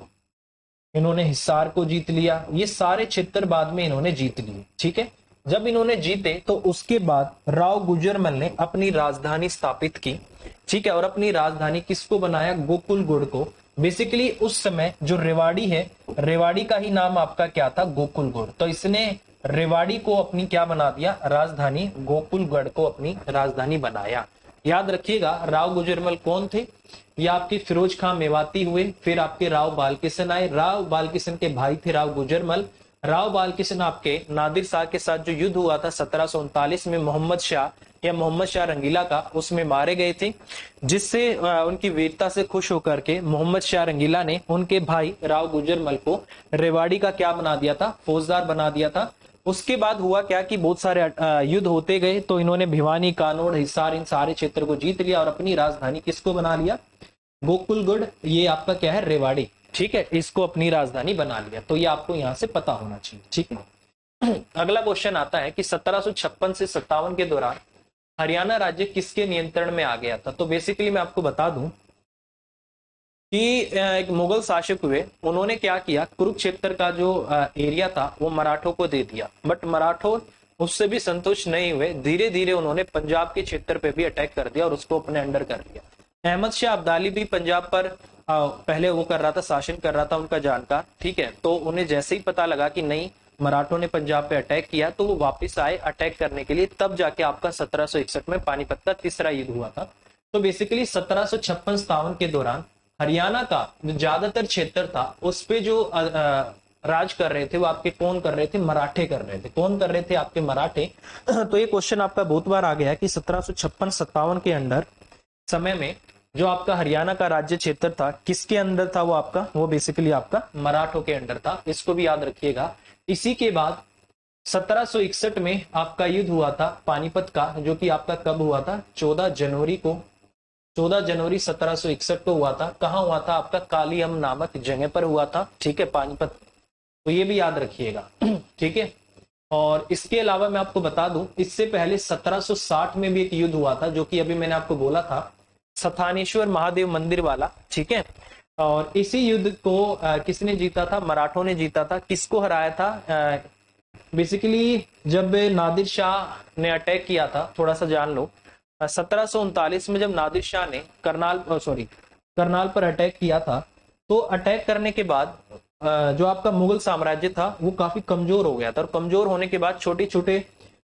S1: इन्होंने हिसार को जीत लिया। ये सारे क्षेत्र बाद में इन्होंने जीत लिए। ठीक है, जब इन्होंने जीते तो उसके बाद राव गुजरमल ने अपनी राजधानी स्थापित की। ठीक है, और अपनी राजधानी किसको बनाया, गोकुलगुढ़ को। बेसिकली उस समय जो रेवाड़ी है, रेवाड़ी का ही नाम आपका क्या था, गोकुलगुढ़। तो इसने रेवाड़ी को अपनी क्या बना दिया, राजधानी, गोकुलगढ़ को अपनी राजधानी बनाया। याद रखिएगा राव गुजरमल कौन थे, ये आपके फिरोज खां मेवाती हुए, फिर आपके राव बालकिशन आए। राव बालकिशन के भाई थे राव गुजरमल। राव बालकिशन आपके नादिर शाह के साथ जो युद्ध हुआ था 1739 में मोहम्मद शाह या मोहम्मद शाह रंगीला का, उसमें मारे गए थे, जिससे उनकी वीरता से खुश होकर के मोहम्मद शाह रंगीला ने उनके भाई राव गुजरमल को रेवाड़ी का क्या बना दिया था, फौजदार बना दिया था। उसके बाद हुआ क्या कि बहुत सारे युद्ध होते गए, तो इन्होंने भिवानी, कानोड़, हिसार इन सारे क्षेत्र को जीत लिया और अपनी राजधानी किसको बना लिया, गोकुलगुढ़, ये आपका क्या है, रेवाड़ी। ठीक है, इसको अपनी राजधानी बना लिया। तो ये आपको यहां से पता होना चाहिए। ठीक है, अगला क्वेश्चन आता है कि 1756 से 57 के दौरान हरियाणा राज्य किसके नियंत्रण में आ गया था। तो बेसिकली मैं आपको बता दूं कि एक मुगल शासक हुए, उन्होंने क्या किया, कुरुक्षेत्र का जो एरिया था वो मराठों को दे दिया। बट मराठों उससे भी संतुष्ट नहीं हुए, धीरे धीरे उन्होंने पंजाब के क्षेत्र पे भी अटैक कर दिया और उसको अपने अंडर कर लिया। अहमद शाह अब्दाली भी पंजाब पर पहले वो कर रहा था, शासन कर रहा था, उनका जानकार। ठीक है, तो उन्हें जैसे ही पता लगा कि नहीं मराठों ने पंजाब पे अटैक किया, तो वो वापस आए अटैक करने के लिए। तब जाके आपका 1761 में पानीपत का तीसरा युद्ध हुआ था। तो बेसिकली 1756-57 के दौरान हरियाणा का जो ज्यादातर क्षेत्र था उस पे जो राज कर रहे थे वो आपके कौन कर रहे थे, मराठे कर रहे थे। कौन कर रहे थे, आपके मराठे। तो ये क्वेश्चन आपका बहुत बार आ गया है कि 1756-57 के अंदर समय में जो आपका हरियाणा का राज्य क्षेत्र था किसके अंदर था, वो आपका, वो बेसिकली आपका मराठों के अंडर था। इसको भी याद रखिएगा। इसी के बाद 1761 में आपका युद्ध हुआ था पानीपत का, जो कि आपका कब हुआ था, 14 जनवरी को, 14 जनवरी 1761 को हुआ था। कहाँ हुआ था, आपका कालीअम नामक जगह पर हुआ था। ठीक है, पानीपत। तो ये भी याद रखिएगा। ठीक है, और इसके अलावा मैं आपको बता दूं, इससे पहले 1760 में भी एक युद्ध हुआ था, जो कि अभी मैंने आपको बोला था, स्थानेश्वर महादेव मंदिर वाला। ठीक है, और इसी युद्ध को किसने जीता था, मराठों ने जीता था। किसको हराया था, बेसिकली जब नादिर शाह ने अटैक किया था, थोड़ा सा जान लो। 1739 में जब नादिर शाह ने करनाल पर अटैक किया था, तो अटैक करने के बाद जो आपका मुगल साम्राज्य था वो काफी कमजोर हो गया था, और कमजोर होने के बाद छोटे छोटे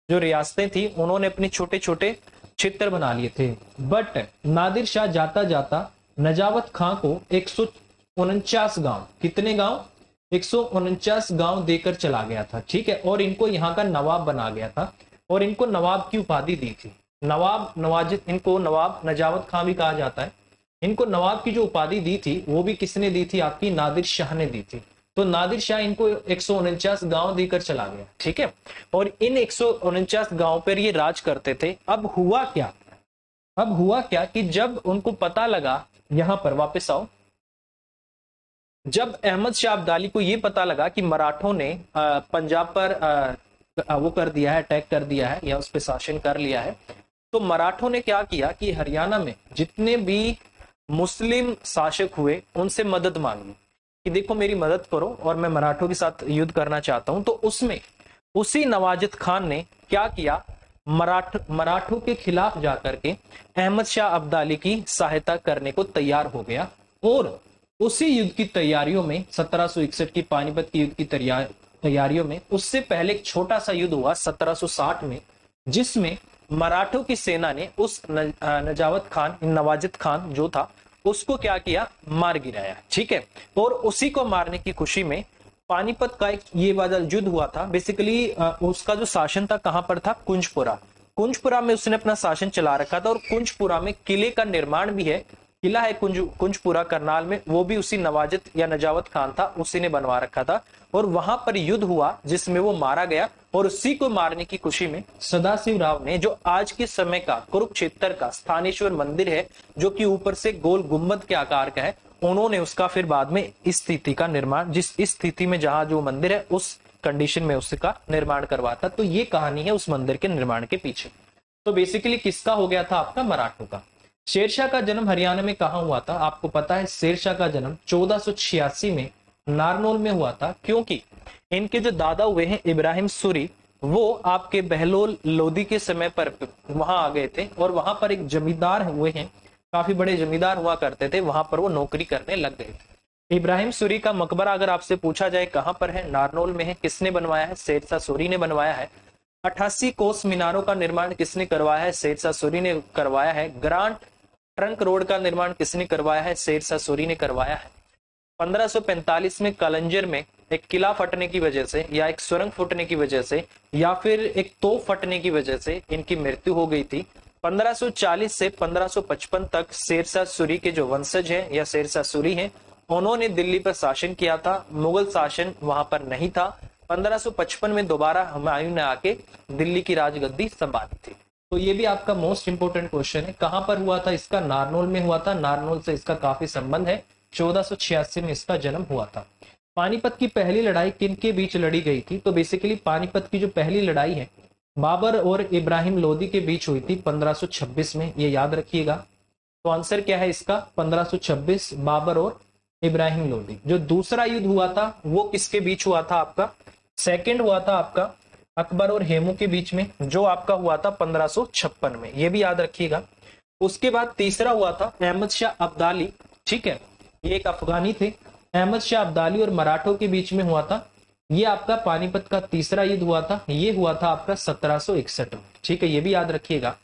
S1: जो रियासतें थी उन्होंने अपने छोटे छोटे क्षेत्र बना लिए थे। बट नादिर शाह जाता जाता नजावत खां को 149 गांव, कितने गांव, 149 गांव देकर चला गया था। ठीक है, और इनको यहाँ का नवाब बना गया था, और इनको नवाब की उपाधि दी थी। नवाब नवाजिद, इनको नवाब नजावत खां भी कहा जाता है। इनको नवाब की जो उपाधि दी थी वो भी किसने दी थी, आपकी नादिर शाह ने दी थी। तो नादिर शाह इनको 149 गांव देकर चला गया। ठीक है, और इन 149 गांव पर ये राज करते थे। अब हुआ क्या कि जब उनको पता लगा, यहां पर वापस आओ, जब अहमद शाह अब्दाली को ये पता लगा कि मराठों ने पंजाब पर वो कर दिया है, अटैक कर दिया है या उस पर शासन कर लिया है, तो मराठों ने क्या किया कि हरियाणा में जितने भी मुस्लिम शासक हुए उनसे मदद मांगी कि देखो मेरी मदद करो और मैं मराठों के साथ युद्ध करना चाहता हूं। तो उसमें उसी नवाजिद खान ने क्या किया, मराठों के खिलाफ जाकर के अहमद शाह अब्दाली की सहायता करने को तैयार हो गया। और उसी युद्ध की तैयारियों में 1761 की पानीपत की युद्ध की तैयारियों में उससे पहले एक छोटा सा युद्ध हुआ 1760 में, जिसमें मराठों की सेना ने उस नवाजिद खान जो था उसको क्या किया, मार गिराया। ठीक है, और उसी को मारने की खुशी में पानीपत का एक ये वाला युद्ध हुआ था। बेसिकली उसका जो शासन था कहां पर था, कुंजपुरा में उसने अपना शासन चला रखा था। और कुंजपुरा में किले का निर्माण भी है, किला है कुंजपुरा करनाल में, वो भी उसी नवाजिद या नजावत खान था, उसी ने बनवा रखा था। और वहां पर युद्ध हुआ जिसमें वो मारा गया, और उसी को मारने की खुशी में सदाशिव राव ने जो आज के समय का कुरुक्षेत्र का स्थानेश्वर मंदिर है, जो कि ऊपर से गोल गुम्बद के आकार का है, उन्होंने उसका फिर बाद में इस स्थिति का निर्माण, जिस इस स्थिति में जहां जो मंदिर है उस कंडीशन में उसका निर्माण करवाता। तो ये कहानी है उस मंदिर के निर्माण के पीछे। तो बेसिकली किसका हो गया था? आपका मराठों का। शेरशाह का जन्म हरियाणा में कहाँ हुआ था? आपको पता है शेरशाह का जन्म 1486 में नारनौल में हुआ था, क्योंकि इनके जो दादा हुए हैं इब्राहिम सूरी, वो आपके बहलोल लोधी के समय पर वहां आ गए थे और वहां पर एक जमींदार हुए हैं, काफी बड़े जमींदार हुआ करते थे, वहां पर वो नौकरी करने लग गए थे। इब्राहिम सूरी का मकबरा अगर आपसे पूछा जाए कहां पर है? नारनौल में है। किसने बनवाया है? शेरशाह सूरी ने बनवाया है। 88 कोस मीनारों का निर्माण किसने करवाया है? शेरशाह सूरी ने करवाया है। ग्रांड ट्रंक रोड का निर्माण किसने करवाया है? शेरशाह सूरी ने करवाया है। 1545 में कलंजर में एक किला फटने की वजह से या एक सुरंग फटने की वजह से या फिर एक तोप फटने की वजह से इनकी मृत्यु हो गई थी। 1540 से 1555 तक शेरशाह सूरी के जो वंशज हैं या शेरशाह सूरी हैं, उन्होंने दिल्ली पर शासन किया था। मुगल शासन वहां पर नहीं था। 1555 में दोबारा हुमायूं ने आके दिल्ली की राजगद्दी संभाली थी। तो ये भी आपका मोस्ट इंपोर्टेंट क्वेश्चन है। कहां पर हुआ था इसका? नारनौल में हुआ था। नारनौल से इसका काफी संबंध है। 1486 में इसका जन्म हुआ था। पानीपत की पहली लड़ाई किन के बीच लड़ी गई थी? तो बेसिकली पानीपत की जो पहली लड़ाई है बाबर और इब्राहिम लोदी के बीच हुई थी 1526 में, ये याद रखिएगा। तो आंसर क्या है इसका? 1526, बाबर और इब्राहिम लोदी। जो दूसरा युद्ध हुआ था वो किसके बीच हुआ था? आपका सेकंड हुआ था आपका अकबर और हेमू के बीच में, जो आपका हुआ था 1556 में, ये भी याद रखिएगा। उसके बाद तीसरा हुआ था अहमद शाह अब्दाली, ठीक है, ये एक अफगानी थे। अहमद शाह अब्दाली और मराठों के बीच में हुआ था। ये आपका पानीपत का तीसरा युद्ध हुआ था। ये हुआ था आपका 1761 में, ठीक है, ये भी याद रखिएगा।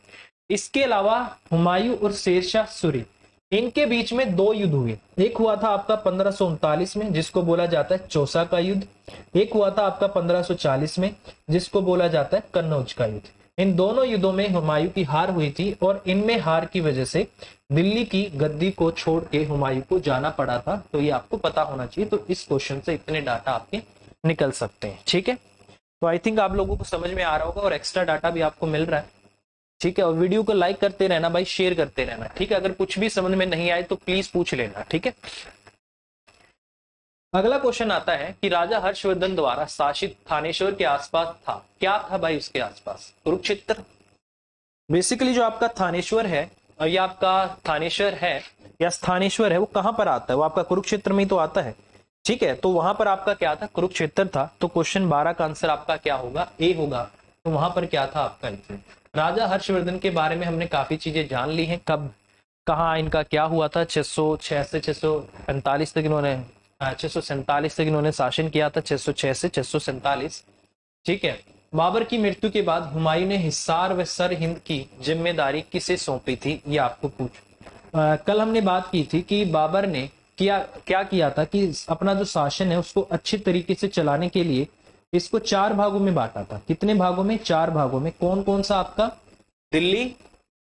S1: इसके अलावा हुमायूं और शेरशाह सूरी, इनके बीच में दो युद्ध हुए। एक हुआ था आपका 1539 में, जिसको बोला जाता है चौसा का युद्ध। एक हुआ था आपका 1540 में, जिसको बोला जाता है कन्नौज का युद्ध। इन दोनों युद्धों में हुमायूं की हार हुई थी और इनमें हार की वजह से दिल्ली की गद्दी को छोड़ के हुमायूं को जाना पड़ा था। तो ये आपको पता होना चाहिए। तो इस क्वेश्चन से इतने डाटा आपके निकल सकते हैं, ठीक है। तो आई थिंक आप लोगों को समझ में आ रहा होगा और एक्स्ट्रा डाटा भी आपको मिल रहा है, ठीक है। और वीडियो को लाइक करते रहना भाई, शेयर करते रहना, ठीक है। अगर कुछ भी समझ में नहीं आए तो प्लीज पूछ लेना, ठीक है। अगला क्वेश्चन आता है कि राजा हर्षवर्धन द्वारा शासित थानेश्वर के आसपास था, क्या था भाई उसके आसपास? कुरुक्षेत्र। बेसिकली जो आपका थानेश्वर है या आपका थानेश्वर है या स्थानेश्वर है, वो कहां पर आता है? वो आपका कुरुक्षेत्र में ही तो आता है, ठीक है। तो वहां पर आपका क्या था? कुरुक्षेत्र था। तो क्वेश्चन 12 का आंसर आपका क्या होगा? ए होगा। तो वहां पर क्या था आपका? राजा हर्षवर्धन के बारे में हमने काफी चीजें जान ली हैं। कब, कहाँ, इनका क्या हुआ था। 606 से 645 तक इन्होंने 647 तक इन्होंने शासन किया था, 606 से 647, ठीक है। बाबर की मृत्यु के बाद हुमायूं ने हिसार व सर हिंद की जिम्मेदारी किसे सौंपी थी? ये आपको कल हमने बात की थी कि बाबर ने क्या किया था कि अपना जो शासन है उसको अच्छी तरीके से चलाने के लिए इसको 4 भागों में बांटा था। कितने भागों में? 4 भागों में। कौन कौन सा? आपका दिल्ली,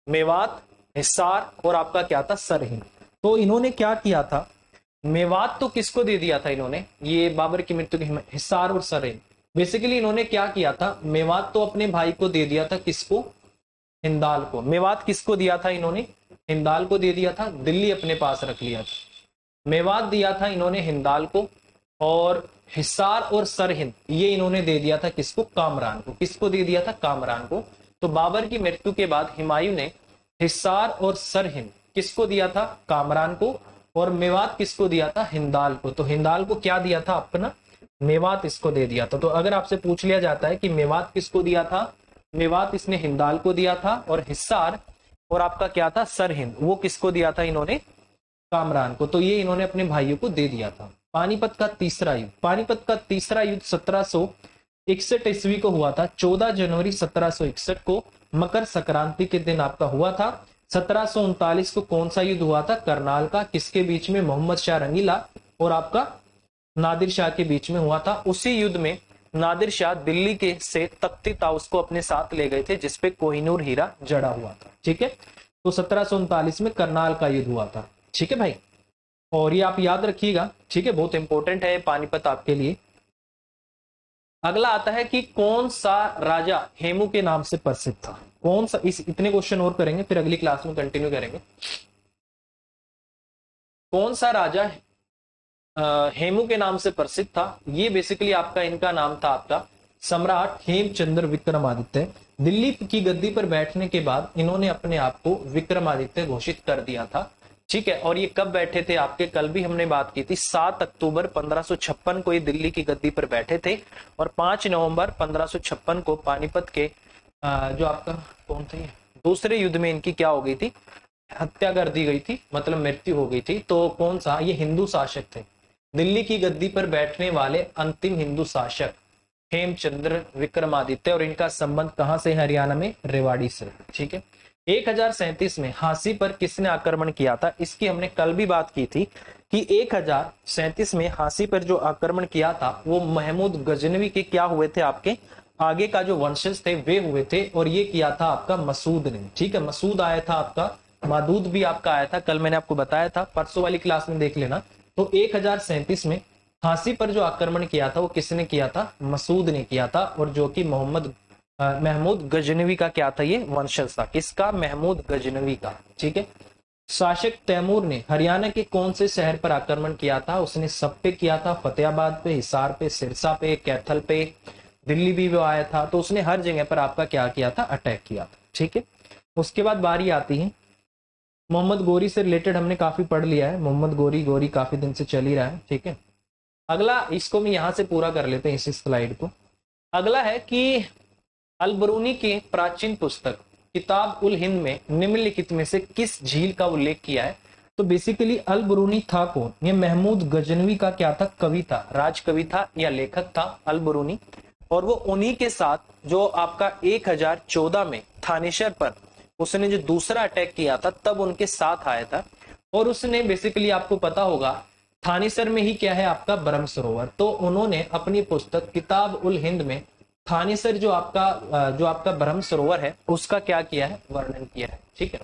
S1: मेवात, हिसार और आपका क्या था? सरहिंद। तो इन्होंने क्या किया था? मेवात तो किसको दे दिया था इन्होंने? ये बाबर की मृत्यु के हिसार और सरहिंद। बेसिकली इन्होंने क्या किया था? मेवात तो अपने भाई को दे दिया था, किसको? हिंदाल को। मेवात किसको दिया था इन्होंने? हिंदाल को दे दिया था। दिल्ली अपने पास रख लिया था। मेवात दिया था इन्होंने हिंदाल को, और हिसार और सरहिंद ये इन्होंने दे दिया था किसको? कामरान को। किसको दे दिया था? कामरान को। तो बाबर की मृत्यु के बाद हुमायूं ने हिसार और सरहिंद किसको दिया था? कामरान को। और मेवात किसको दिया था? हिंदाल को। तो हिंदाल को क्या दिया था? अपना मेवात इसको दे दिया था। तो अगर आपसे पूछ लिया जाता है कि मेवात किसको दिया था, मेवात इसने हिंदाल को दिया था, और हिसार और आपका क्या था? सरहिंद, वो किसको दिया था इन्होंने? कामरान को। तो ये इन्होंने अपने भाइयों को दे दिया था। पानीपत का तीसरा युद्ध। पानीपत का तीसरा युद्ध 1761 ईस्वी को हुआ था। 14 जनवरी 1761 को मकर संक्रांति के दिन आपका हुआ था। 1739 को कौन सा युद्ध हुआ था? करनाल का। किसके बीच में? मोहम्मद शाह रंगीला और आपका नादिर शाह के बीच में हुआ था। उसी युद्ध में नादिर शाह दिल्ली के से तख्ती ताउस को अपने साथ ले गए थे, जिसपे कोहिनूर हीरा जड़ा हुआ था, ठीक है। तो 1739 में करनाल का युद्ध हुआ था, ठीक है भाई। और ये आप याद रखिएगा, ठीक है, बहुत इंपॉर्टेंट है पानीपत आपके लिए। अगला आता है कि कौन सा राजा हेमू के नाम से प्रसिद्ध था? कौन सा? इतने क्वेश्चन और करेंगे, फिर अगली क्लास में कंटिन्यू करेंगे। कौन सा राजा हेमू के नाम से प्रसिद्ध था। ये बेसिकली आपका इनका नाम था आपका सम्राट हेमचंद्र विक्रमादित्य। दिल्ली की गद्दी पर बैठने के बाद इन्होंने अपने आप को विक्रमादित्य घोषित कर दिया था। ठीक है, और ये कब बैठे थे आपके, कल भी हमने बात की थी, 7 अक्टूबर 1556 को ये दिल्ली की गद्दी पर बैठे थे और 5 नवंबर 1556 को पानीपत के जो आपका कौन थे, दूसरे युद्ध में इनकी क्या हो गई थी, हत्या कर दी गई थी, मतलब मृत्यु हो गई थी। तो कौन सा, ये हिंदू शासक थे, दिल्ली की गद्दी पर बैठने वाले अंतिम हिंदू शासक हेमचंद्र विक्रमादित्य। और इनका संबंध कहां से, हरियाणा में रेवाड़ी से। ठीक है, 1037 में हांसी पर किसने आक्रमण किया था, इसकी हमने कल भी बात की थी कि 1037 में हांसी पर जो आक्रमण किया था वो महमूद गजनवी के क्या हुए थे, आपके आगे का जो वंशज थे वे हुए थे, और ये किया था आपका मसूद ने। ठीक है, मसूद आया था आपका, मादूद भी आपका आया था, कल मैंने आपको बताया था, परसों वाली क्लास में देख लेना। तो 1037 में हांसी पर जो आक्रमण किया था वो किसने किया था, मसूद ने किया था, और जो कि महमूद गजनवी का क्या था, ये वंशज था, किसका, महमूद गजनवी का। ठीक है, शासक तैमूर ने हरियाणा के कौन से शहर पर आक्रमण किया था, उसने सब पे किया था, फतेहाबाद पे, हिसार पे, सिरसा पे, कैथल पे, दिल्ली भी वो आया था, तो उसने हर जगह पर आपका क्या किया था, अटैक किया था। ठीक है, उसके बाद बारी आती है मोहम्मद गोरी से रिलेटेड, हमने काफी पढ़ लिया है, मोहम्मद गोरी काफी दिन से चल ही रहा है। ठीक है, अगला इसको भी यहां से पूरा कर लेते हैं इसी स्लाइड को। अगला है कि अल-बरूनी के प्राचीन पुस्तक किताब उल हिंद में निम्नलिखित में से किस झील का उल्लेख किया है। तो बेसिकली अल-बरूनी था कौन, ये महमूद गजनवी का क्या था, कवि था, राज कवि था या लेखक था अल-बरूनी, और वो उन्हीं के साथ जो आपका 1014 में थानेसर पर उसने जो दूसरा अटैक किया था तब उनके साथ आया था, और उसने बेसिकली आपको पता होगा थानेसर में ही क्या है आपका ब्रह्म सरोवर, तो उन्होंने अपनी पुस्तक किताब उल हिंद में थानेसर जो आपका ब्रह्म सरोवर है उसका क्या किया है, वर्णन किया है। ठीक है,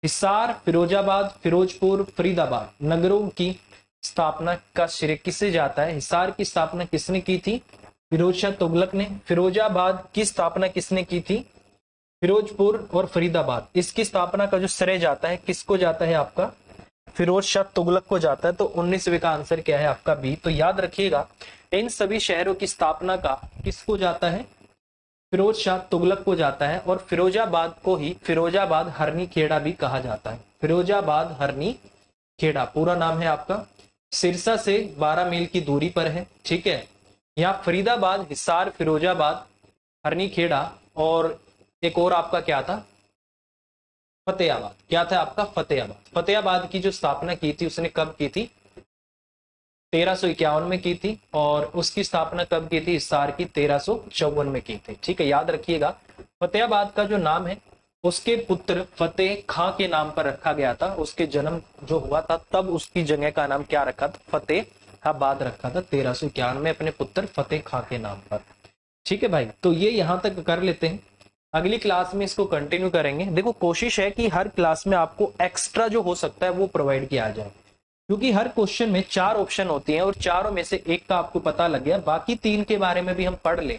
S1: हिसार, फिरोजाबाद, फिरोजपुर, फरीदाबाद नगरों की स्थापना का श्रेय किसे जाता है। हिसार की स्थापना किसने की थी, फिरोज शाह तुगलक ने। फिरोजाबाद की स्थापना किसने की थी, फिरोजपुर और फरीदाबाद, इसकी स्थापना का जो श्रेय जाता है किसको जाता है, आपका फिरोज शाह तुगलक को जाता है। तो 19वीं का आंसर क्या है आपका बी। तो याद रखिएगा इन सभी शहरों की स्थापना का किसको जाता है, फिरोज शाह तुगलक को जाता है, और फिरोजाबाद को ही फिरोजाबाद हरनी खेड़ा भी कहा जाता है। फिरोजाबाद हरनी खेड़ा पूरा नाम है आपका, सिरसा से 12 मील की दूरी पर है। ठीक है, यहाँ फरीदाबाद, हिसार, फिरोजाबाद, हरनी खेड़ा और एक और आपका क्या था, फतेहाबाद। क्या था आपका, फतेहाबाद। फतेहाबाद की जो स्थापना की थी उसने कब की थी, 1351 में की थी, और उसकी स्थापना कब की थी, हिसार की 1354 में की थी। ठीक है, याद रखिएगा फतेहाबाद का जो नाम है उसके पुत्र फतेह खां के नाम पर रखा गया था। उसके जन्म जो हुआ था तब उसकी जगह का नाम क्या रखा था, फतेहाबाद रखा था 1351 में अपने पुत्र फतेह खां के नाम पर। ठीक है भाई, तो ये यहां तक कर लेते हैं, अगली क्लास में इसको कंटिन्यू करेंगे। देखो कोशिश है कि हर क्लास में आपको एक्स्ट्रा जो हो सकता है वो प्रोवाइड किया जाए, क्योंकि हर क्वेश्चन में 4 ऑप्शन होती हैं और चारों में से एक का आपको पता लग गया, बाकी 3 के बारे में भी हम पढ़ ले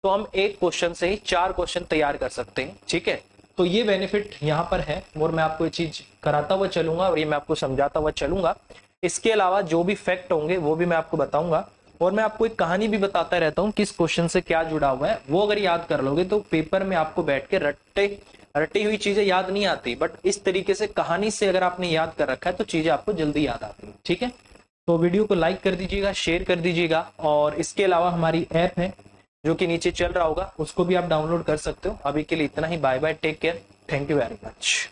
S1: तो हम एक क्वेश्चन से ही 4 क्वेश्चन तैयार कर सकते हैं। ठीक है, तो ये बेनिफिट यहाँ पर है, और मैं आपको ये चीज कराता हुआ चलूंगा और ये मैं आपको समझाता हुआ चलूंगा। इसके अलावा जो भी फैक्ट होंगे वो भी मैं आपको बताऊंगा, और मैं आपको एक कहानी भी बताता रहता हूँ किस क्वेश्चन से क्या जुड़ा हुआ है। वो अगर याद कर लोगे तो पेपर में आपको बैठ के रटी हुई चीजें याद नहीं आती, बट इस तरीके से कहानी से अगर आपने याद कर रखा है तो चीजें आपको जल्दी याद आती है। ठीक है, तो वीडियो को लाइक कर दीजिएगा, शेयर कर दीजिएगा, और इसके अलावा हमारी ऐप है जो कि नीचे चल रहा होगा, उसको भी आप डाउनलोड कर सकते हो। अभी के लिए इतना ही, bye bye, take care, thank you very much.